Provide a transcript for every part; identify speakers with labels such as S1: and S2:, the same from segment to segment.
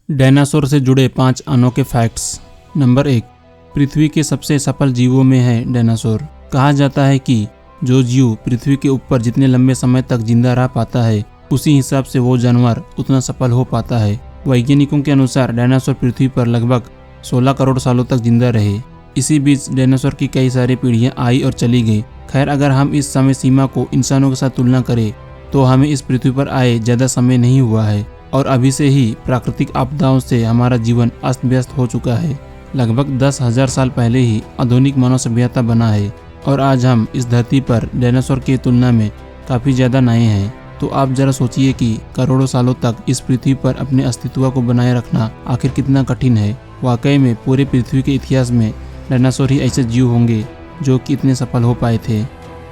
S1: Dinosaur से जुड़े 5 अनोखे फैक्ट्स। नंबर 1, पृथ्वी के सबसे सफल जीवों में है डायनासोर। कहा जाता है कि जो जीव पृथ्वी के ऊपर जितने लंबे समय तक जिंदा रह पाता है, उसी हिसाब से वो जानवर उतना सफल हो पाता है। वैज्ञानिकों के अनुसार डायनासोर पृथ्वी पर लगभग 16 करोड़ सालों तक जिंदा रहे। इसी बीच डायनासोर की कई सारी पीढ़ियां आई और चली गई। खैर, अगर हम इस समय सीमा को इंसानों के साथ तुलना करें तो हमें इस पृथ्वी पर आए ज़्यादा समय नहीं हुआ है और अभी से ही प्राकृतिक आपदाओं से हमारा जीवन अस्त व्यस्त हो चुका है। लगभग 10,000 साल पहले ही आधुनिक मानव सभ्यता बना है और आज हम इस धरती पर डायनासोर की तुलना में काफ़ी ज़्यादा नए हैं। तो आप जरा सोचिए कि करोड़ों सालों तक इस पृथ्वी पर अपने अस्तित्व को बनाए रखना आखिर कितना कठिन है। वाकई में पूरे पृथ्वी के इतिहास में डायनासोर ही ऐसे जीव होंगे जो कि इतने सफल हो पाए थे।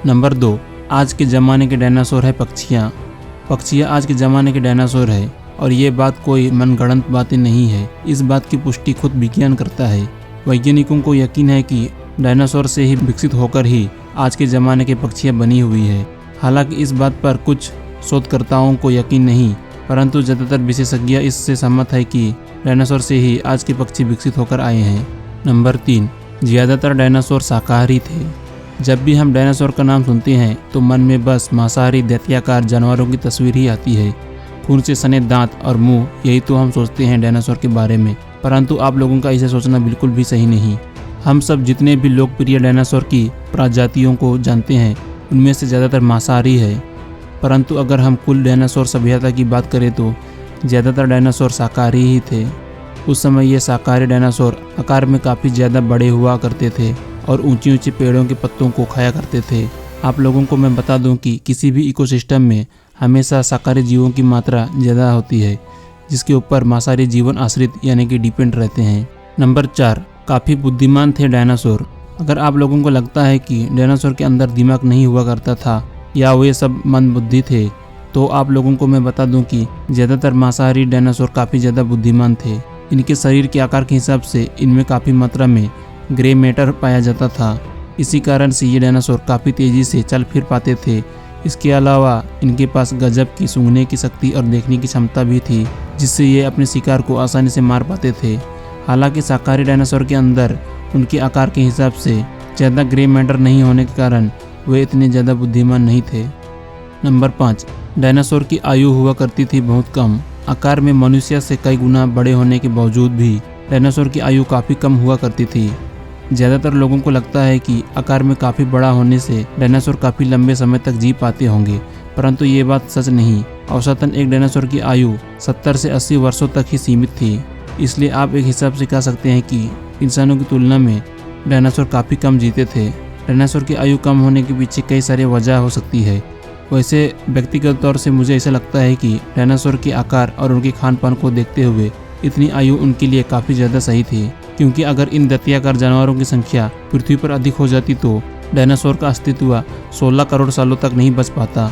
S1: नंबर 2, आज के ज़माने के डायनासोर है पक्षियाँ। पक्षियाँ आज के ज़माने के डायनासोर है और ये बात कोई मनगढ़ंत बातें नहीं है। इस बात की पुष्टि खुद विज्ञान करता है। वैज्ञानिकों को यकीन है कि डायनासोर से ही विकसित होकर ही आज के ज़माने के पक्षियाँ बनी हुई है। हालांकि इस बात पर कुछ शोधकर्ताओं को यकीन नहीं, परंतु ज़्यादातर विशेषज्ञ इससे सहमत है कि डायनासोर से ही आज के पक्षी विकसित होकर आए हैं। नंबर 3, ज़्यादातर डायनासोर शाकाहारी थे। जब भी हम डायनासोर का नाम सुनते हैं तो मन में बस मांसाहारी दैत्याकार जानवरों की तस्वीर ही आती है। खून से सने दांत और मुंह, यही तो हम सोचते हैं डायनासोर के बारे में। परंतु आप लोगों का इसे सोचना बिल्कुल भी सही नहीं। हम सब जितने भी लोकप्रिय डायनासोर की प्रजातियों को जानते हैं, उनमें से ज़्यादातर मांसाहारी है। परंतु अगर हम कुल डायनासोर सभ्यता की बात करें तो ज़्यादातर डायनासोर शाकाहारी ही थे। उस समय ये शाकाहारी डायनासोर आकार में काफ़ी ज़्यादा बड़े हुआ करते थे और ऊंची ऊंची पेड़ों के पत्तों को खाया करते थे। आप लोगों को मैं बता दूं कि किसी भी इकोसिस्टम में हमेशा शाकाहारी जीवों की मात्रा ज़्यादा होती है, जिसके ऊपर मांसाहारी जीवन आश्रित यानी कि डिपेंड रहते हैं। नंबर 4, काफ़ी बुद्धिमान थे डायनासोर। अगर आप लोगों को लगता है कि डायनासोर के अंदर दिमाग नहीं हुआ करता था या वे सब मंदबुद्धि थे, तो आप लोगों को मैं बता दूं कि ज़्यादातर मांसाहारी डायनासोर काफ़ी ज़्यादा बुद्धिमान थे। इनके शरीर के आकार के हिसाब से इनमें काफ़ी मात्रा में ग्रे मैटर पाया जाता था। इसी कारण से ये डायनासोर काफ़ी तेज़ी से चल फिर पाते थे। इसके अलावा इनके पास गजब की सूंघने की शक्ति और देखने की क्षमता भी थी, जिससे ये अपने शिकार को आसानी से मार पाते थे। हालांकि शाकाहारी डायनासोर के अंदर उनके आकार के हिसाब से ज़्यादा ग्रे मैटर नहीं होने के कारण वे इतने ज़्यादा बुद्धिमान नहीं थे। नंबर 5, डायनासोर की आयु हुआ करती थी बहुत कम। आकार में मनुष्य से कई गुना बड़े होने के बावजूद भी डायनासोर की आयु काफ़ी कम हुआ करती थी। ज़्यादातर लोगों को लगता है कि आकार में काफ़ी बड़ा होने से डायनासोर काफ़ी लंबे समय तक जी पाते होंगे, परंतु ये बात सच नहीं। औसतन एक डायनासोर की आयु 70 से 80 वर्षों तक ही सीमित थी। इसलिए आप एक हिसाब से कह सकते हैं कि इंसानों की तुलना में डायनासोर काफ़ी कम जीते थे। डायनासोर की आयु कम होने के पीछे कई सारी वजह हो सकती है। वैसे व्यक्तिगत तौर से मुझे ऐसा लगता है कि डायनासोर के आकार और उनके खान पान को देखते हुए इतनी आयु उनके लिए काफ़ी ज़्यादा सही थी, क्योंकि अगर इन दैत्याकार जानवरों की संख्या पृथ्वी पर अधिक हो जाती तो डायनासोर का अस्तित्व 16 करोड़ सालों तक नहीं बच पाता।